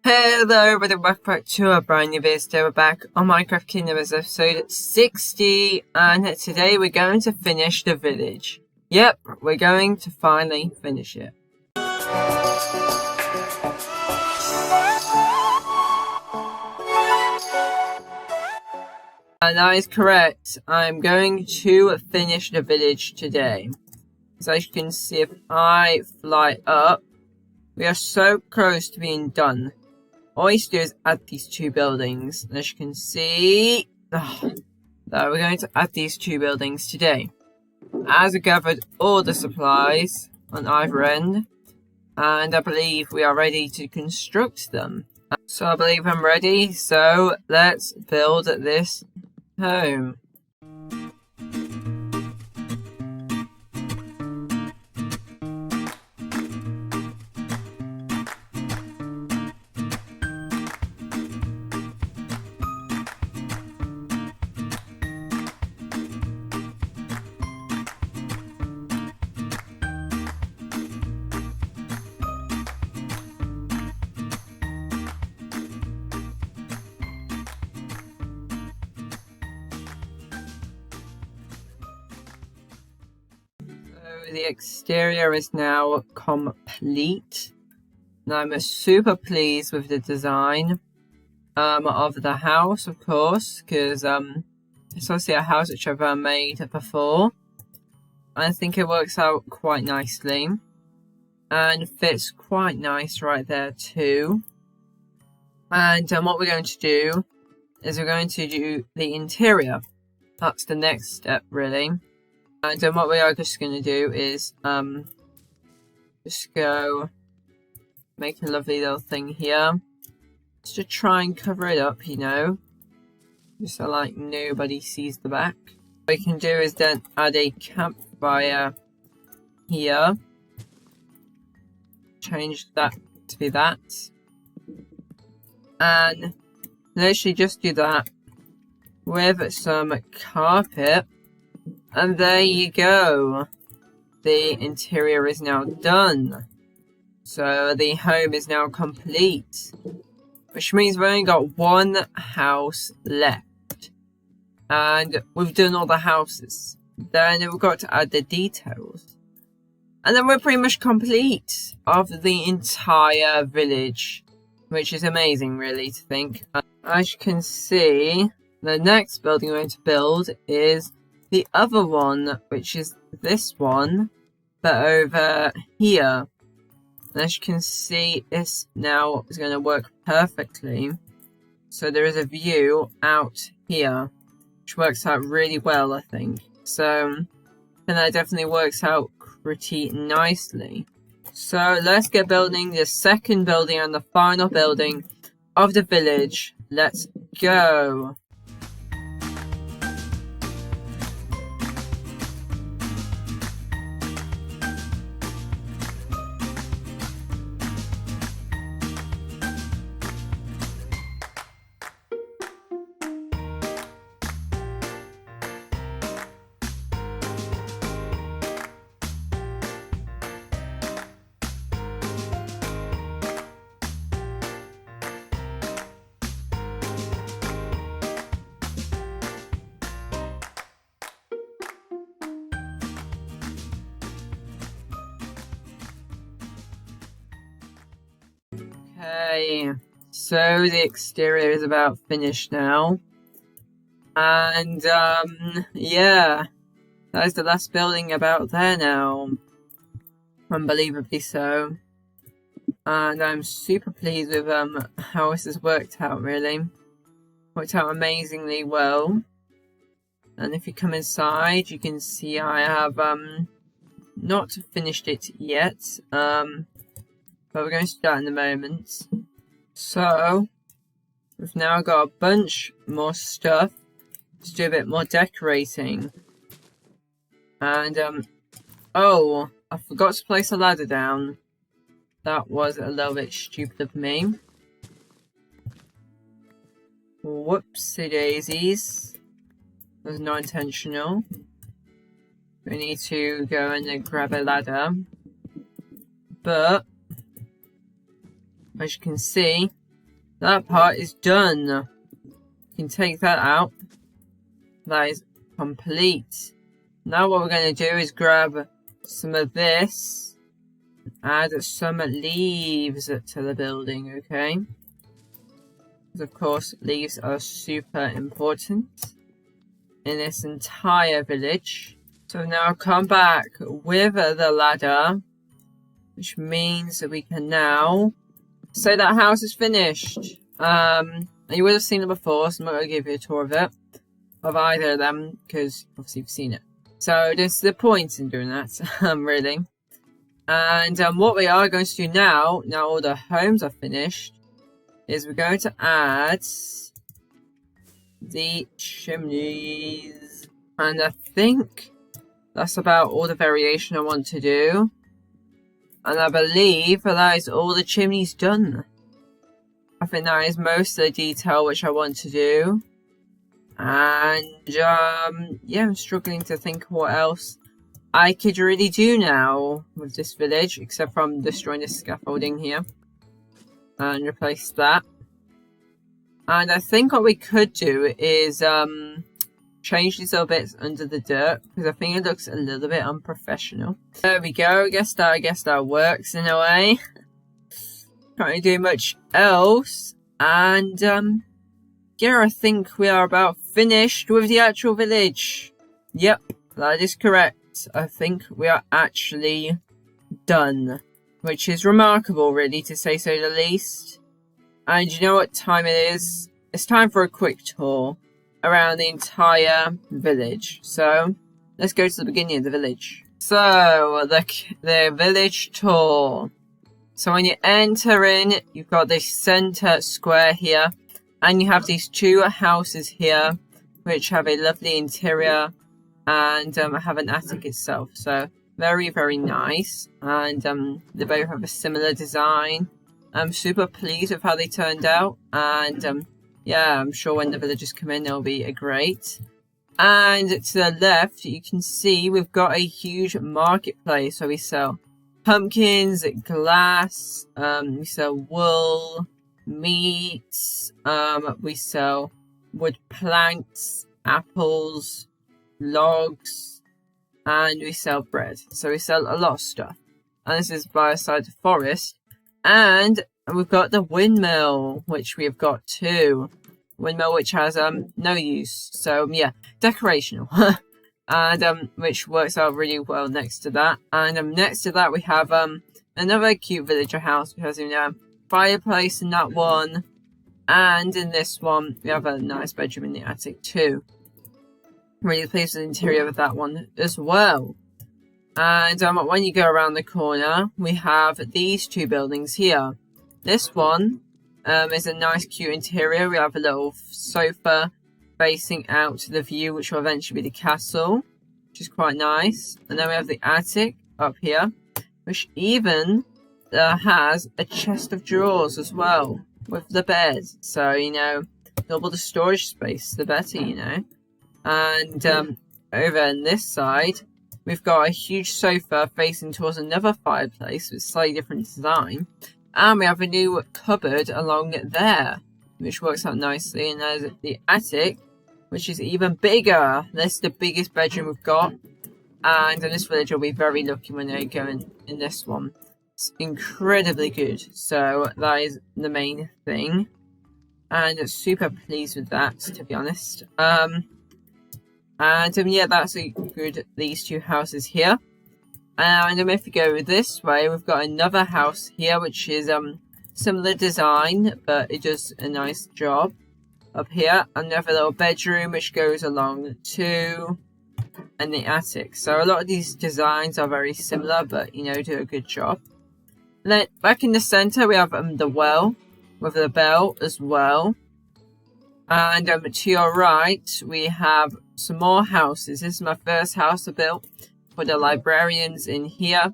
Hello everybody, welcome back to a brand new video. We're back on Minecraft Kingdom as episode 60, and today we're going to finish the village. Yep, we're going to finally finish it. And that is correct, I'm going to finish the village today. So as you can see, if I fly up, we are so close to being done. All I need to do is add these two buildings. And as you can see, we're going to add these two buildings today. As I gathered all the supplies on either end, and I believe we are ready to construct them. So I believe I'm ready, so let's build this home. The exterior is now complete. Now I'm super pleased with the design of the house, of course, because it's obviously a house which I've made before. I think it works out quite nicely and fits quite nice right there too. And what we're going to do is we're going to do the interior. That's the next step, really. And what we are just going to do is just go make a lovely little thing here. Just to try and cover it up, you know. Just so like nobody sees the back. What we can do is then add a campfire here. Change that to be that. And literally just do that with some carpet. And there you go. The interior is now done. So the home is now complete. Which means we've only got one house left. And we've done all the houses. Then we've got to add the details. And then we're pretty much complete of the entire village. Which is amazing, really, to think. As you can see, the next building we're going to build is the other one, which is this one, but over here. And as you can see, this now is going to work perfectly. So there is a view out here, which works out really well, I think. So, and that definitely works out pretty nicely. So let's get building the second building and the final building of the village. Let's go. Okay, so the exterior is about finished now. And, yeah, that is the last building about there now. Unbelievably so. And I'm super pleased with, how this has worked out, really. Worked out amazingly well. And if you come inside, you can see I have, not finished it yet. But we're going to do that in a moment. So, we've now got a bunch more stuff to do a bit more decorating. And, oh, I forgot to place a ladder down. That was a little bit stupid of me. Whoopsie daisies. That was not intentional. We need to go and grab a ladder. But as you can see, that part is done. You can take that out. That is complete. Now what we're going to do is grab some of this, add some leaves to the building, okay? Because of course leaves are super important in this entire village. So now come back with the ladder, which means that we can now say that house is finished. And you would have seen it before, so I'm not going to give you a tour of it, of either of them, because obviously you've seen it. So there's the point in doing that, really. And what we are going to do now all the homes are finished, is we're going to add the chimneys. And I think that's about all the variation I want to do. And I believe that is all the chimneys done. I think that is most of the detail which I want to do. And yeah, I'm struggling to think what else I could really do now with this village, except from destroying the scaffolding here and replace that. And I think what we could do is change these little bits under the dirt, because I think it looks a little bit unprofessional. There we go. I guess that works in a way. Can't really do much else. And yeah, I think we are about finished with the actual village. Yep, that is correct. I think we are actually done, which is remarkable, really, to say so the least. And you know what time it is? It's time for a quick tour around the entire village. So let's go to the beginning of the village. So the village tour. So when you enter in, you've got this center square here, and you have these two houses here, which have a lovely interior and have an attic itself. So very, very nice. And they both have a similar design. I'm super pleased with how they turned out. And yeah, I'm sure when the villagers come in, they'll be great. And to the left, you can see we've got a huge marketplace where we sell pumpkins, glass, we sell wool, meats, we sell wood planks, apples, logs, and we sell bread. So we sell a lot of stuff. And this is by the side of the forest. And we've got the windmill, which we have got too. Windmill which has no use. So yeah, decorational. And which works out really well next to that. And next to that we have another cute villager house, which has a fireplace in that one. And in this one we have a nice bedroom in the attic too. Really pleased with the interior of that one as well. And when you go around the corner, we have these two buildings here. This one is a nice cute interior. We have a little sofa facing out to the view, which will eventually be the castle, which is quite nice. And then we have the attic up here, which even has a chest of drawers as well with the bed. So, you know, double the storage space, the better, you know. And over on this side, we've got a huge sofa facing towards another fireplace with slightly different design. And we have a new cupboard along there, which works out nicely. And there's the attic, which is even bigger. This is the biggest bedroom we've got. And in this village, will be very lucky when they go in this one. It's incredibly good. So that is the main thing. And I'm super pleased with that, to be honest. And yeah, that's a good, these two houses here. And if we go this way, we've got another house here, which is similar design, but it does a nice job up here. Another little bedroom, which goes along too, and the attic. So a lot of these designs are very similar, but, you know, do a good job. And then back in the center, we have the well with the bell as well. And to your right, we have some more houses. This is my first house I built for the librarians in here.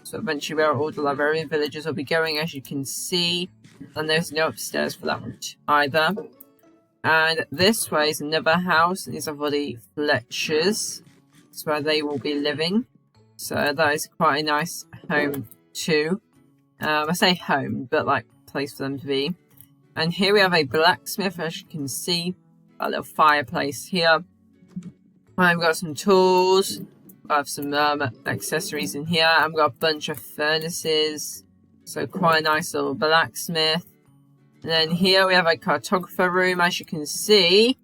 So eventually where all the librarian villagers will be going, as you can see. And there's no upstairs for that one either. And this way is another house. These are for the Fletchers. That's where they will be living. So that is quite a nice home too. I say home, but like place for them to be. And here we have a blacksmith, as you can see. A little fireplace here. I've got some tools. I have some accessories in here. I've got a bunch of furnaces. So quite a nice little blacksmith. And then here we have a cartographer room. As you can see,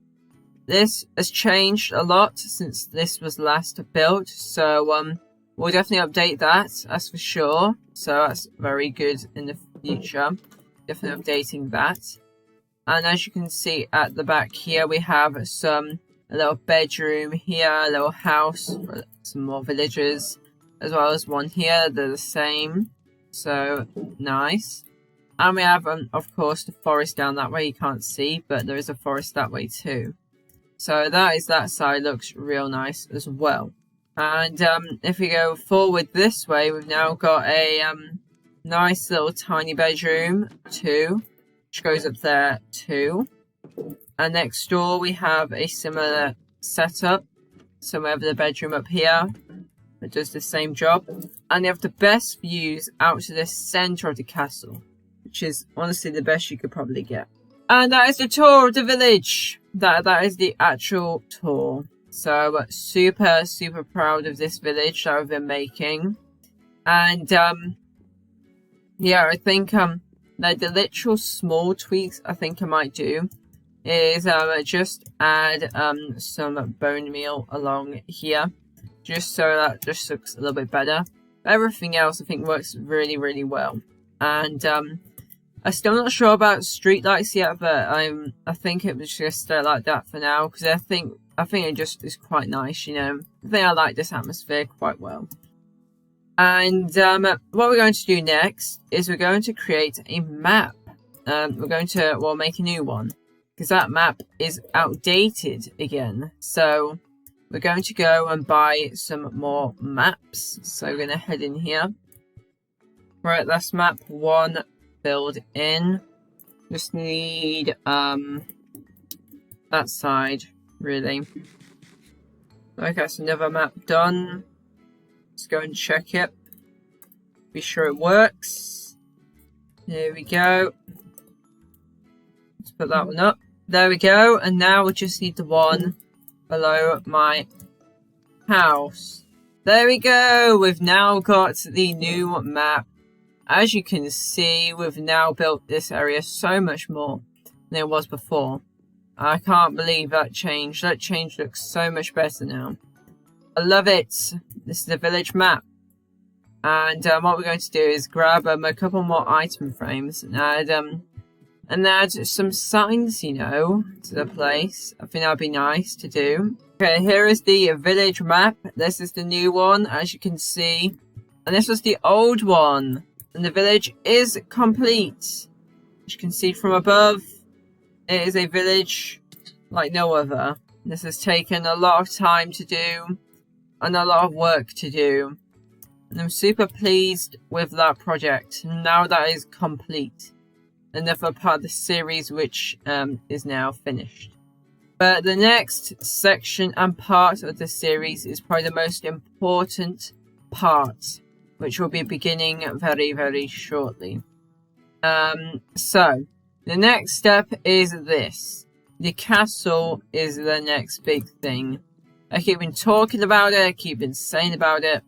this has changed a lot since this was last built. So we'll definitely update that, that's for sure. So that's very good in the future. Definitely updating that. And as you can see at the back here, we have a little bedroom here, a little house for some more villagers, as well as one here. They're the same. So nice. And we have, of course, the forest down that way. You can't see, but there is a forest that way too. So that side looks real nice as well. And if we go forward this way, we've now got a nice little tiny bedroom too, which goes up there too. And next door we have a similar setup. So we have the bedroom up here. It does the same job. And they have the best views out to the center of the castle, which is honestly the best you could probably get. And that is the tour of the village. That is the actual tour. So super, super proud of this village that I've been making. And yeah, I think like the literal small tweaks I think I might do is just add some bone meal along here, just so that just looks a little bit better. But everything else I think works really, really well. And I'm still not sure about streetlights yet, but I think it was just stay like that for now, because I think it just is quite nice, you know. I think I like this atmosphere quite well. And what we're going to do next is we're going to create a map. We're going to make a new one, because that map is outdated again. So we're going to go and buy some more maps. So we're going to head in here. Right, that's map 1 filled in. Just need that side, really. Okay, that's another map done. Let's go and check it. Be sure it works. Here we go. Let's put that one up. There we go. And now we just need the one below my house. There we go. We've now got the new map. As you can see, we've now built this area so much more than it was before. I can't believe that change. That change looks so much better now. I love it. This is the village map. And what we're going to do is grab a couple more item frames and add some signs, you know, to the place. I think that would be nice to do. Okay, here is the village map. This is the new one, as you can see. And this was the old one. And the village is complete. As you can see from above, it is a village like no other. This has taken a lot of time to do and a lot of work to do. And I'm super pleased with that project. Now that is complete. Another part of the series which is now finished. But the next section and part of the series is probably the most important part, which will be beginning very, very shortly. So, the next step is this. The castle is the next big thing. I keep been talking about it, I keep been saying about it,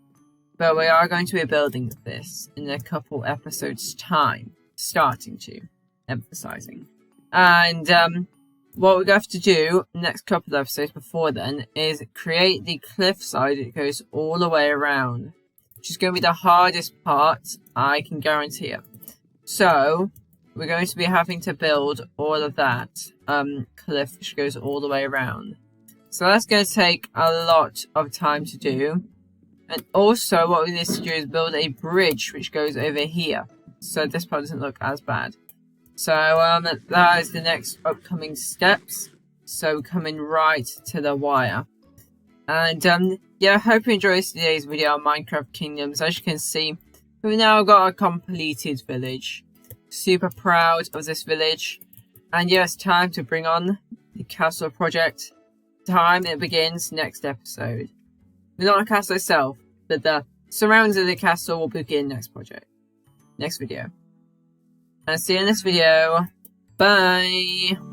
but we are going to be building this in a couple episodes' time. Starting to, emphasizing. And what we're going to have to do, next couple of episodes before then, is create the cliffside that goes all the way around. Which is going to be the hardest part, I can guarantee it. So, we're going to be having to build all of that cliff which goes all the way around. So that's going to take a lot of time to do. And also what we need to do is build a bridge which goes over here. So this part doesn't look as bad. So that is the next upcoming steps. So coming right to the wire. And yeah, I hope you enjoyed today's video on Minecraft Kingdoms. As you can see, we've now got a completed village. Super proud of this village. And yeah, it's time to bring on the castle project. Time it begins next episode. Not the castle itself, but the surroundings of the castle will begin next video. And see you in this video. Bye!